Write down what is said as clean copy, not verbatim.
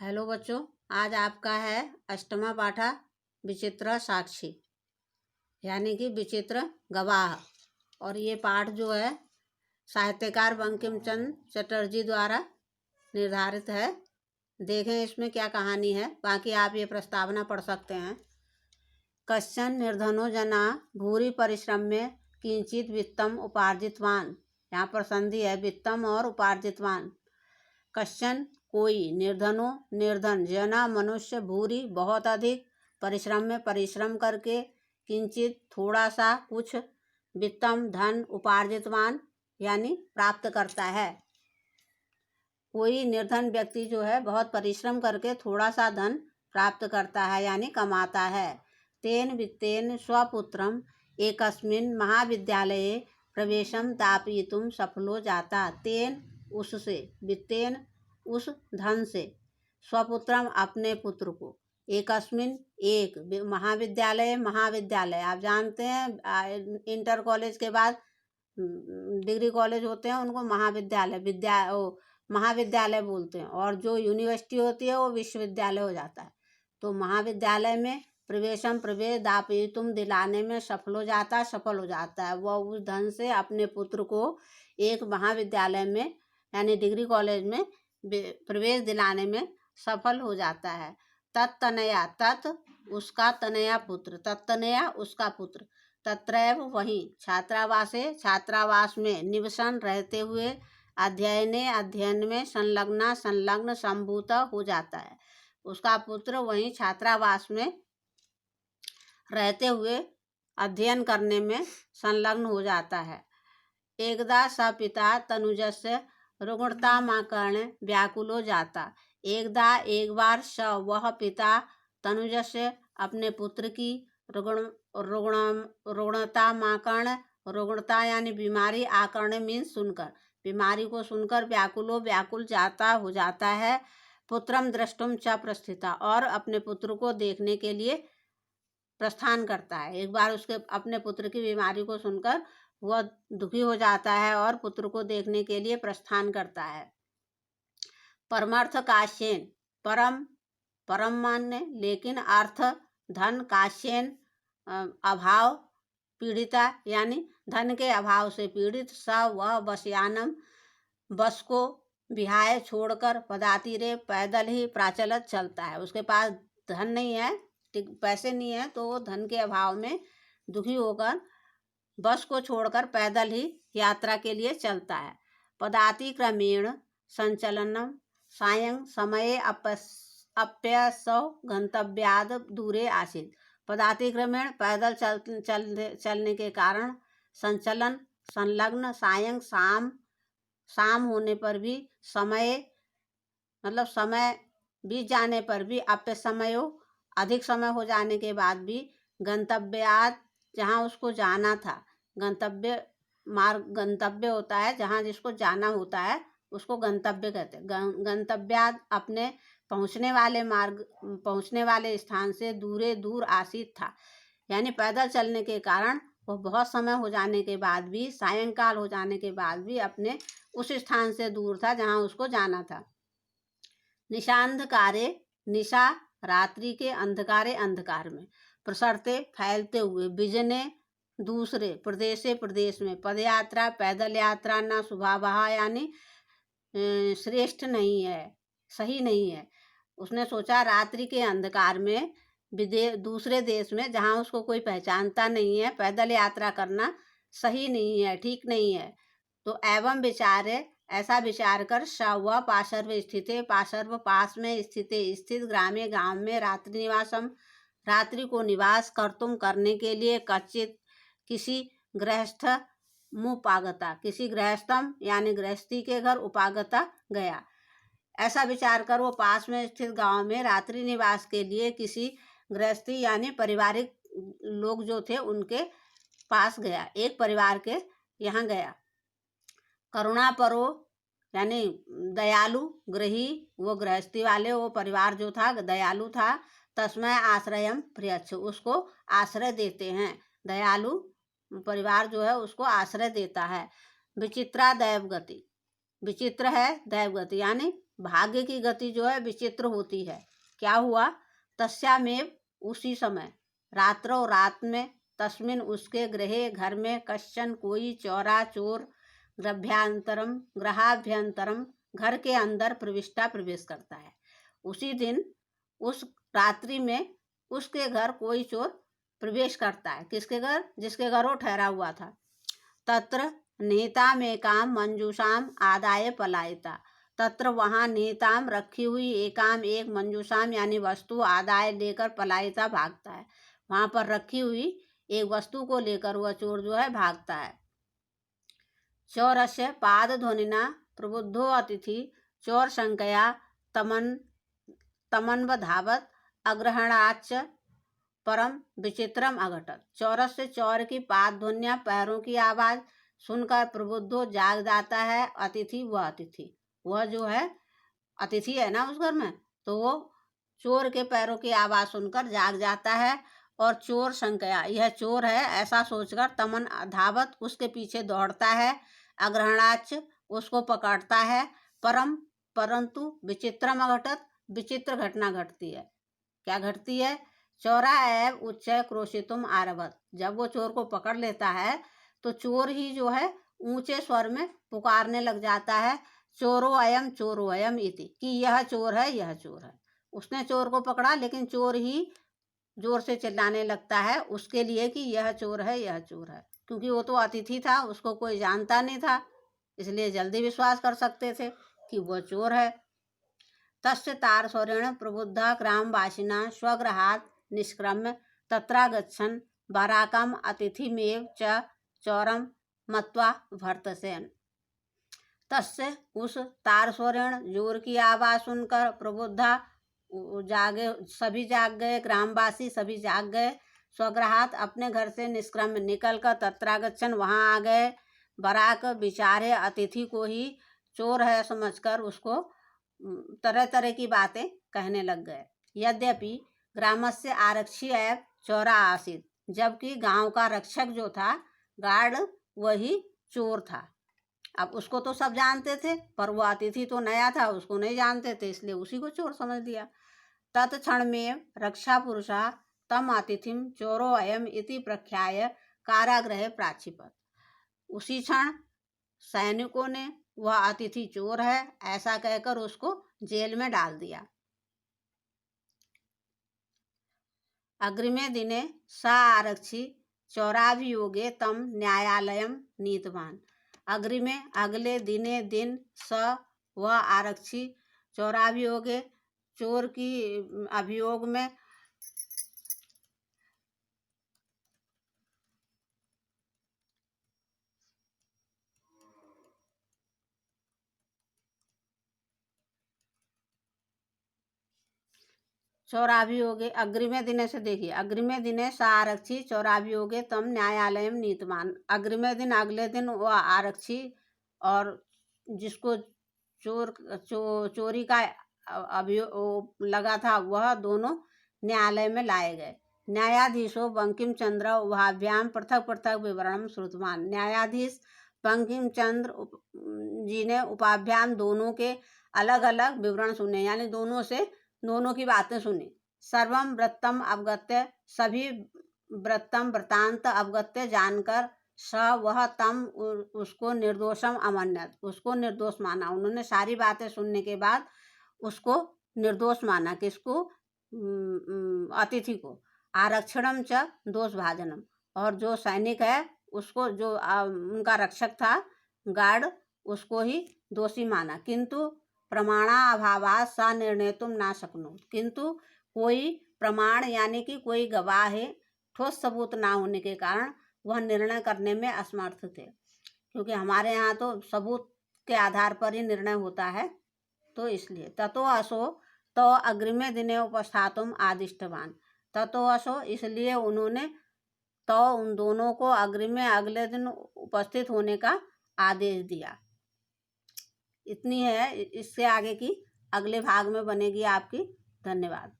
Hello बच्चों, आज आपका है अष्टमा पाठा विचित्र साक्षी यानी कि विचित्र गवाह। और ये पाठ जो है साहित्यकार बंकिम चंद्र चटर्जी द्वारा निर्धारित है। देखें इसमें क्या कहानी है, बाकी आप ये प्रस्तावना पढ़ सकते हैं। कश्चन निर्धनो जना भूरि परिश्रम में किंचित वित्तम उपार्जितवान। यहाँ पर संधि है वित्तम और उपार्जितवान। कश्चन कोई, निर्धनो निर्धन, जना मनुष्य, भूरी बहुत अधिक, परिश्रम में परिश्रम करके, किंचित थोड़ा सा कुछ, वित्तम धन, उपार्जितवान यानी प्राप्त करता है। कोई निर्धन व्यक्ति जो है बहुत परिश्रम करके थोड़ा सा धन प्राप्त करता है यानी कमाता है। तेन वित्तेन स्वपुत्रम एकस्मिन् महाविद्यालये प्रवेशम दापयितुम सफलो जाता। तेन उससे, वित्तेन उस धन से, स्वपुत्रम अपने पुत्र को, एकस्मिन एक, महाविद्यालय आप जानते हैं इंटर कॉलेज के बाद डिग्री कॉलेज होते हैं उनको महाविद्यालय बोलते हैं, और जो यूनिवर्सिटी होती है वो विश्वविद्यालय हो जाता है। तो महाविद्यालय में प्रवेश दापयितुम दिलाने में सफल हो जाता है। वह उस धन से अपने पुत्र को एक महाविद्यालय में यानी डिग्री कॉलेज में प्रवेश दिलाने में सफल हो जाता है। तत्तनया, तत् उसका, तनया पुत्र, तत्तनया उसका पुत्र, तत्रैव वहीं, छात्रावास में, निवसन रहते हुए, अध्ययन में, संलग्न संभूत हो जाता है। उसका पुत्र वहीं छात्रावास में रहते हुए अध्ययन करने में संलग्न हो जाता है। एकदा स पिता तनुजस्य रुग्णतामाकर्ण्य व्याकुलो जाता। एकदा एक बार स वह पिता तनुजस्य अपने पुत्र की रुग्णतामाकर्ण्य, रुग्णता यानी बीमारी, आकर्ण्य मीन्स सुनकर, बीमारी को सुनकर, व्याकुलो व्याकुल हो जाता है। पुत्रम द्रष्टुम च प्रस्थिता, और अपने पुत्र को देखने के लिए प्रस्थान करता है। एक बार उसके अपने पुत्र की बीमारी को सुनकर वह दुखी हो जाता है और पुत्र को देखने के लिए प्रस्थान करता है। परमार्थ काश्येन, परम मान्य, लेकिन अर्थ धन, काश्येन अभाव, पीड़िता यानी धन के अभाव से पीड़ित, स वह बसयानम बस को विहाय छोड़कर, पदातिरे पैदल ही प्राचलत चलता है। उसके पास धन नहीं है, पैसे नहीं है, तो वो धन के अभाव में दुखी होकर बस को छोड़कर पैदल ही यात्रा के लिए चलता है। पदाति क्रमेण संचलनम सायं समये अप्यसौ गंतव्याद दूरे आसीत। पदाति क्रमेण पैदल चलने के कारण, संचलन संलग्न, सायं शाम होने पर भी, समय मतलब समय बीत जाने पर भी, अप्य समयो अधिक समय हो जाने के बाद भी, गंतव्याद जहाँ उसको जाना था, गंतव्य होता है जहाँ जिसको जाना होता है उसको गंतव्य कहते हैं। गंतव्याद अपने पहुँचने वाले स्थान से दूर आसीत था, यानी पैदल चलने के कारण वह बहुत समय हो जाने के बाद भी, सायंकाल हो जाने के बाद भी अपने उस स्थान से दूर था जहाँ उसको जाना था। निशांधकारे, निशा रात्रि के, अंधकार में, प्रसरते फैलते हुए, विजने दूसरे, प्रदेश में, पदयात्रा पैदल यात्रा ना शुभावहा यानी श्रेष्ठ नहीं है, सही नहीं है। उसने सोचा रात्रि के अंधकार में दूसरे देश में जहाँ उसको कोई पहचानता नहीं है, पैदल यात्रा करना सही नहीं है, ठीक नहीं है। तो एवं विचारे, ऐसा विचार कर, वह पार्श्व पास में स्थित ग्रामे, गांव में, रात्रि को निवास करने के लिए, कच्चित किसी गृहस्थ मुपागता, किसी गृहस्थम यानी गृहस्थी के घर, उपागता गया। ऐसा विचार कर वो पास में स्थित गांव में रात्रि निवास के लिए किसी गृहस्थी यानी पारिवारिक लोग जो थे उनके पास गया, एक परिवार के यहाँ गया। करुणापरो यानी दयालु, गृही, वो गृहस्थी वाले, वो परिवार जो था दयालु था। तस्मै आश्रयम प्रियच्छ, उसको आश्रय देते हैं, दयालु परिवार जो है उसको आश्रय देता है। विचित्रा दैवगति, विचित्र है दैवगति यानी भाग्य की गति जो है विचित्र होती है। क्या हुआ? तस्यामेव उसी समय, रात्रो रात में, तस्मिन उसके गृहे घर में, कश्चन कोई चौरा चोर, ग्रहाभ्यंतरम घर के अंदर प्रवेश करता है। उसी दिन उस रात्रि में उसके घर कोई चोर प्रवेश करता है। किसके घर? जिसके घर वो ठहरा हुआ था। तत्र नेतामेकाम मंजूषाम आदाय पलायिता। तत्र वहाँ नेताम रखी हुई एकाम एक मंजूषाम यानी वस्तु आदाय लेकर पलायिता भागता है। वहाँ पर रखी हुई एक वस्तु को लेकर वह चोर जो है भागता है। चौरस्य पाद ध्वनिना प्रबुद्धो अतिथि चोर शंकया तमन्वधावत अग्रहणाच परम विचित्रम अघटत। चौरस से चौर की पाद ध्वनिया पैरों की आवाज सुनकर प्रबुद्धो जाग जाता है अतिथि। वह जो है अतिथि है ना उस घर में, तो वो चोर के पैरों की आवाज सुनकर जाग जाता है। और चोर शंकया, यह चोर है ऐसा सोचकर, तमन धावत उसके पीछे दौड़ता है, अग्रहणाच उसको पकड़ता है, परंतु विचित्रम अघटत विचित्र घटना घटती है। क्या घटती है? चौरा एव उच्चय क्रोशितुम आरभत। जब वो चोर को पकड़ लेता है तो चोर ही जो है ऊंचे स्वर में पुकारने लग जाता है, चोरो अयम इति, कि यह चोर है, यह चोर है। उसने चोर को पकड़ा लेकिन चोर ही जोर से चिल्लाने लगता है उसके लिए कि यह चोर है, यह चोर है। क्योंकि वो तो अतिथि था, उसको कोई जानता नहीं था, इसलिए जल्दी विश्वास कर सकते थे कि वह चोर है। तस्य तारस्वरेण प्रबुद्धा ग्रामवासिना स्वगृहात् निष्क्रम्य तत्रागच्छन् बाराकम अतिथिमेव च चौरम मत्वा भर्तसेन। तस्य उस तारस्वरेण जोर की आवाज सुनकर प्रबुद्धा जागे, सभी जाग गए, ग्रामवासी सभी जाग गए। स्वगृहात अपने घर से निष्क्रम्य निकलकर तत्रागच्छन वहाँ आ गए। बराक विचारे अतिथि को ही चोर है समझकर उसको तरह तरह की बातें कहने लग गए। यद्यपि ग्रामस्य आरक्षी एव चौरा आसीत, जबकि गांव का रक्षक जो था गार्ड वही चोर था। अब उसको तो सब जानते थे पर वो अतिथि तो नया था, उसको नहीं जानते थे, इसलिए उसी को चोर समझ लिया। तत्क्षण में रक्षा पुरुषा तम अतिथिम चोरो अयम इति प्रख्याय कारागृहे प्राक्षिपत। उसी क्षण सैनिकों ने वह अतिथि चोर है ऐसा कहकर उसको जेल में डाल दिया। अग्रिमे दिने स आरक्षी चौराभियोगे तम न्यायालयम नीतवान। अग्रिमे अगले दिन स वह आरक्षी चौराभियोगे चोर की अभियोग में चौराभियोगे अग्रिमे दिने से देखिए, अग्रिमे दिने स आरक्षी चौराभियोगे तम न्यायालयम नीतवान। अग्रिमे दिन अगले दिन वह आरक्षी और जिसको चोरी का अभियोग लगा था वह दोनों न्यायालय में लाए गए। न्यायाधीशो बंकिम चंद्र उभाभ्याम पृथक पृथक विवरण श्रुतवान। न्यायाधीश बंकिम चंद्र जी ने उपाभ्याम दोनों के अलग अलग विवरण सुने, यानी दोनों की बातें सुनी। सर्वम वृत्तम अवगत्य, सभी वृत्तम वृत्तांत अवगत्य जानकर, स वह तम उसको निर्दोषम अमन्यत, उसको निर्दोष माना। उन्होंने सारी बातें सुनने के बाद उसको निर्दोष माना। किसको? अतिथि को। आरक्षणम च दोष भाजनम, और जो सैनिक है उसको, जो उनका रक्षक था गार्ड, उसको ही दोषी माना। किंतु प्रमाणा अभावात् सा निर्णेतुम ना शक्नोत, किंतु कोई प्रमाण यानी कि कोई गवाह है ठोस सबूत ना होने के कारण वह निर्णय करने में असमर्थ थे। क्योंकि हमारे यहाँ तो सबूत के आधार पर ही निर्णय होता है, तो इसलिए ततो असो तो अग्रिमे दिने उपस्थातुम आदिष्टवान। ततो असो इसलिए उन्होंने तो उन दोनों को अग्रिमे अगले दिन उपस्थित होने का आदेश दिया। इतनी है, इससे आगे की अगले भाग में बनेगी आपकी। धन्यवाद।